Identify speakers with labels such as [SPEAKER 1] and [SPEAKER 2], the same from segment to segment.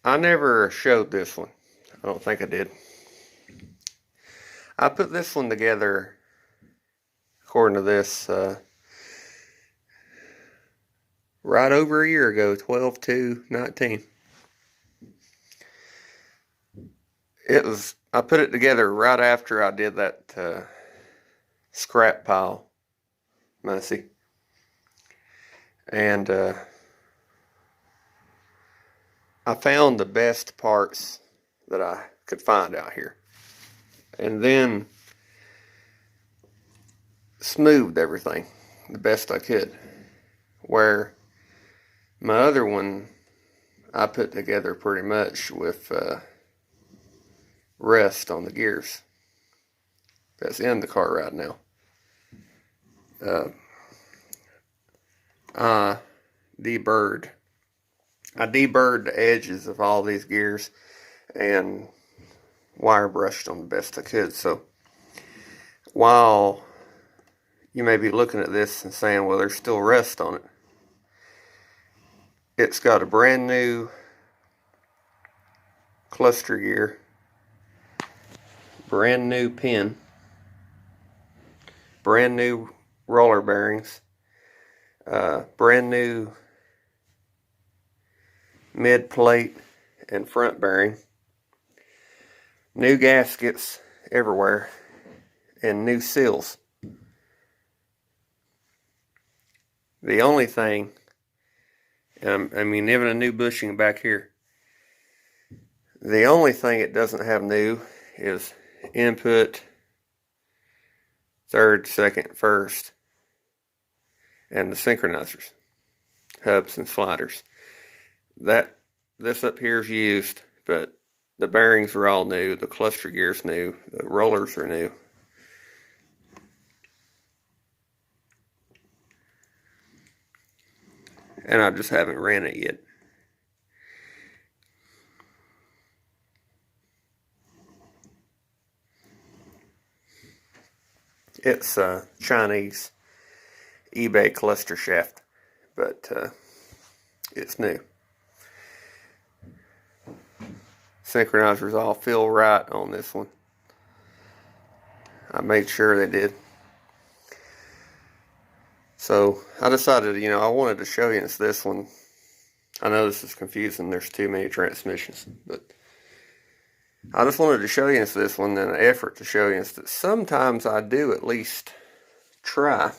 [SPEAKER 1] I never showed this one. I don't think I did. I put this one together, according to this, right over a year ago, 12/2/19. I put it together right after I did that scrap pile, muncie. And I found the best parts that I could find out here. And then smoothed everything the best I could. Where my other one, I put together pretty much with rust on the gears. That's in the car right now. I deburred the edges of all these gears and wire brushed them the best I could. So while you may be looking at this and saying, well, there's still rust on it, it's got a brand new cluster gear, brand new pin, brand new roller bearings, brand new mid plate and front bearing, new gaskets everywhere, and new seals. The only thing, I mean, even a new bushing back here. The only thing it doesn't have new is input, third, second, first, and the synchronizers, hubs and sliders. This up here is used, but the bearings are all new, the cluster gear's new, the rollers are new. And I just haven't ran it yet. It's a Chinese eBay cluster shaft, but it's new. Synchronizers all feel right on this one. I made sure they did. So I decided, I wanted to show you this one. I know this is confusing. There's too many transmissions, but I just wanted to show you this one in an effort to show you that sometimes I do at least try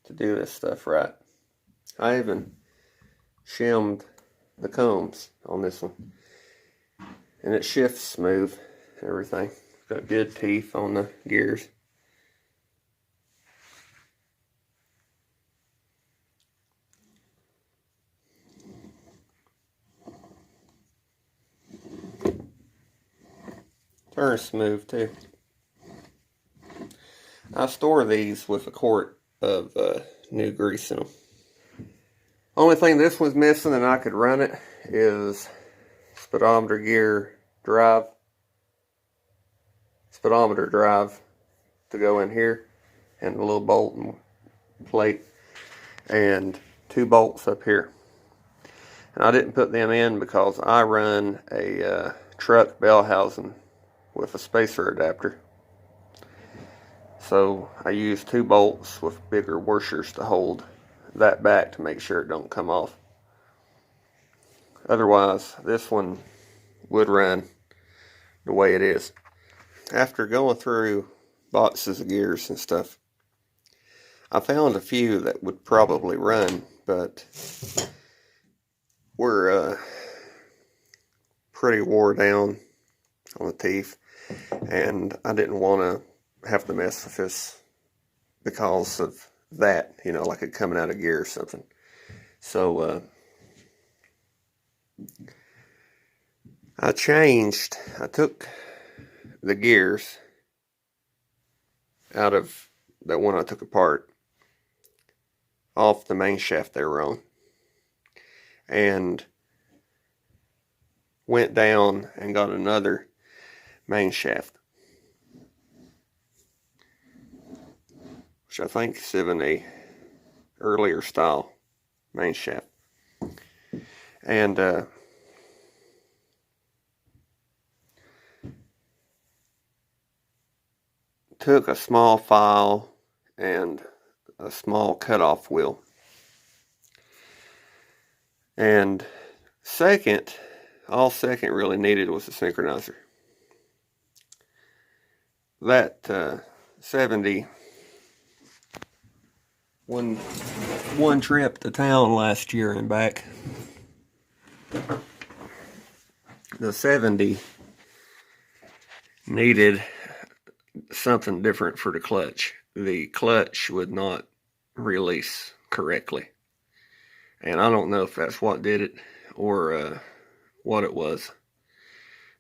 [SPEAKER 1] to do this stuff right. I even shimmed the combs on this one, and it shifts smooth and everything. Got good teeth on the gears. Turns smooth too. I store these with a quart of new grease in them. Only thing this one's missing, and I could run it, is speedometer gear drive. Speedometer drive to go in here, and a little bolt and plate, and 2 bolts up here. And I didn't put them in because I run a truck bell housing with a spacer adapter. So I use 2 bolts with bigger washers to hold that back to make sure it don't come off. Otherwise, this one would run the way it is. After going through boxes of gears and stuff, I found a few that would probably run, but were pretty wore down on the teeth, and I didn't want to have to mess with this because of that, like it coming out of gear or something. So I took the gears out of that one I took apart off the main shaft they were on, and went down and got another main shaft, which I think is even a earlier style main shaft. And took a small file and a small cutoff wheel. And all second really needed was a synchronizer. That 70, one trip to town last year and back, the 70 needed something different for the clutch. The clutch would not release correctly. And I don't know if that's what did it or what it was.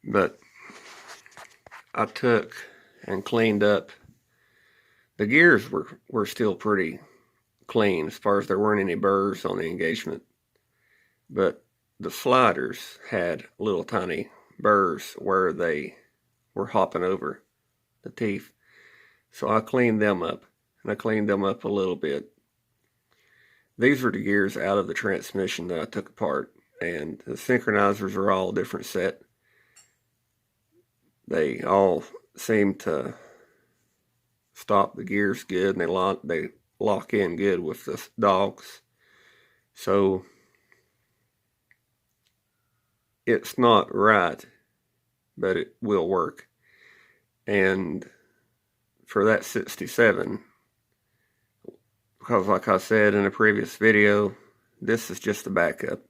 [SPEAKER 1] But I took and cleaned up. The gears were still pretty clean as far as there weren't any burrs on the engagement. But the sliders had little tiny burrs where they were hopping over the teeth. So I cleaned them up, and I cleaned them up a little bit. These were the gears out of the transmission that I took apart, and the synchronizers are all a different set. They all seem to stop the gears good, and they lock in good with the dogs. So it's not right, but it will work. And for that 67, because like I said in a previous video, this is just a backup.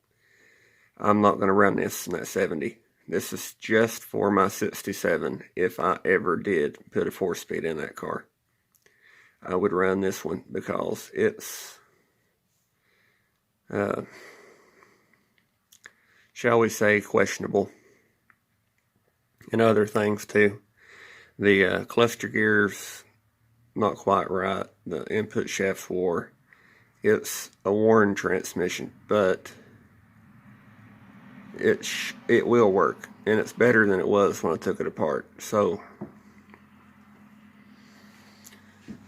[SPEAKER 1] I'm not going to run this in that 70. This is just for my 67. If I ever did put a 4-speed in that car, I would run this one because it's, shall we say, questionable. And other things too. The cluster gears, not quite right. The input shafts wore. It's a worn transmission, but it will work, and it's better than it was when I took it apart. So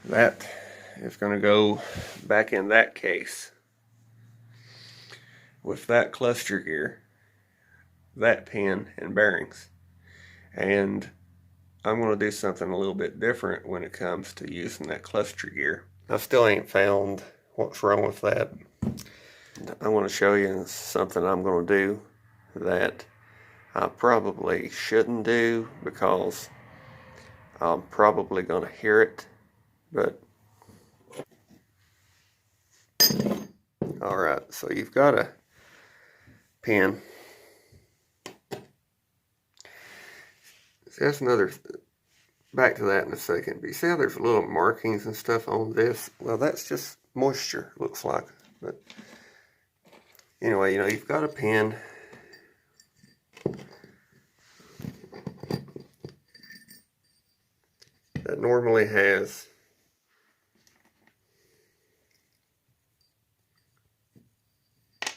[SPEAKER 1] that is going to go back in that case with that cluster gear, that pin and bearings. And I'm going to do something a little bit different when it comes to using that cluster gear. I still ain't found what's wrong with that. I want to show you something I'm going to do that I probably shouldn't do because I'm probably going to hear it. But alright, so you've got a pin. That's another, back to that in a second. But you see how there's little markings and stuff on this? Well, that's just moisture, looks like. But anyway, you've got a pin. That normally has a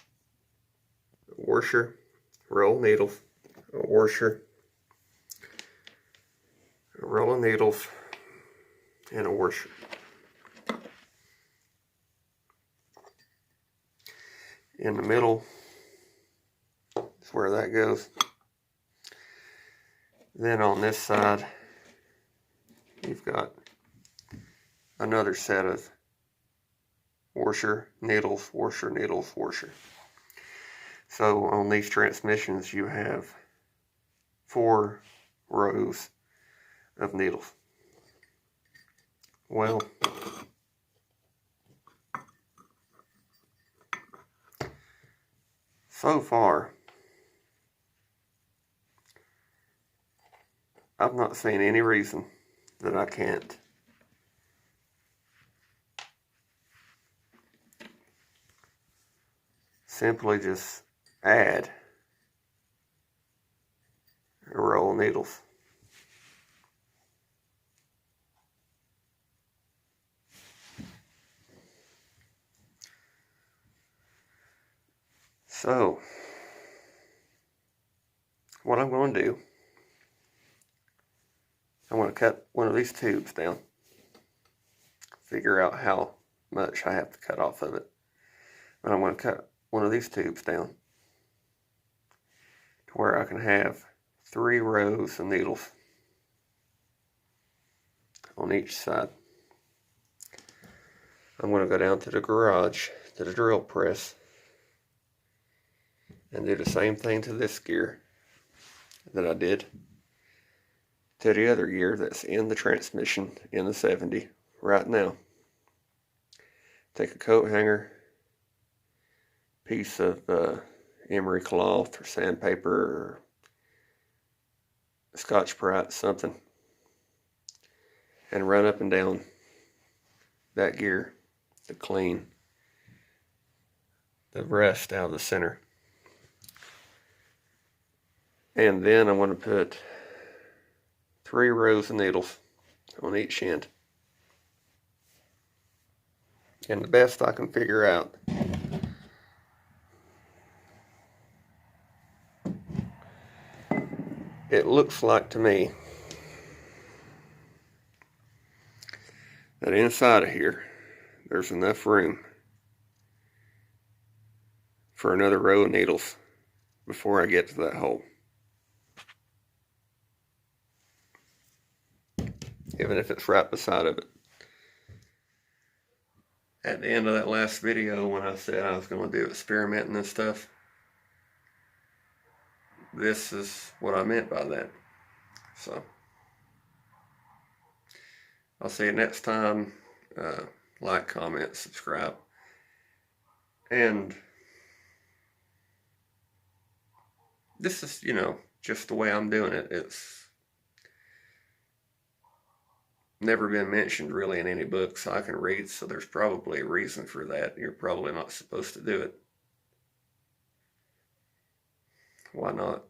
[SPEAKER 1] washer, roll of needles, a washer, a roll of needles, and a washer. In the middle is where that goes. Then on this side, you've got another set of washer, needles, washer, needles, washer. So on these transmissions, you have 4 rows of needles. Well, so far, I've not seen any reason that I can't simply just add a roll of needles. So, what I'm going to do, I'm going to cut one of these tubes down. Figure out how much I have to cut off of it. But I'm going to cut one of these tubes down. where I can have 3 rows of needles on each side. I'm going to go down to the garage, to the drill press, and do the same thing to this gear that I did to the other gear that's in the transmission in the 70 right now. Take a coat hanger, piece of emery cloth or sandpaper or Scotch-Brite, something, and run up and down that gear to clean the rust out of the center. And then I'm going to put 3 rows of needles on each end. And the best I can figure out, it looks like to me that inside of here there's enough room for another row of needles before I get to that hole. Even if it's right beside of it. At the end of that last video, when I said I was going to do experimenting and stuff, this is what I meant by that. So, I'll see you next time. Like, comment, subscribe. And this is, just the way I'm doing it. It's never been mentioned really in any books I can read, so there's probably a reason for that. You're probably not supposed to do it. Why not?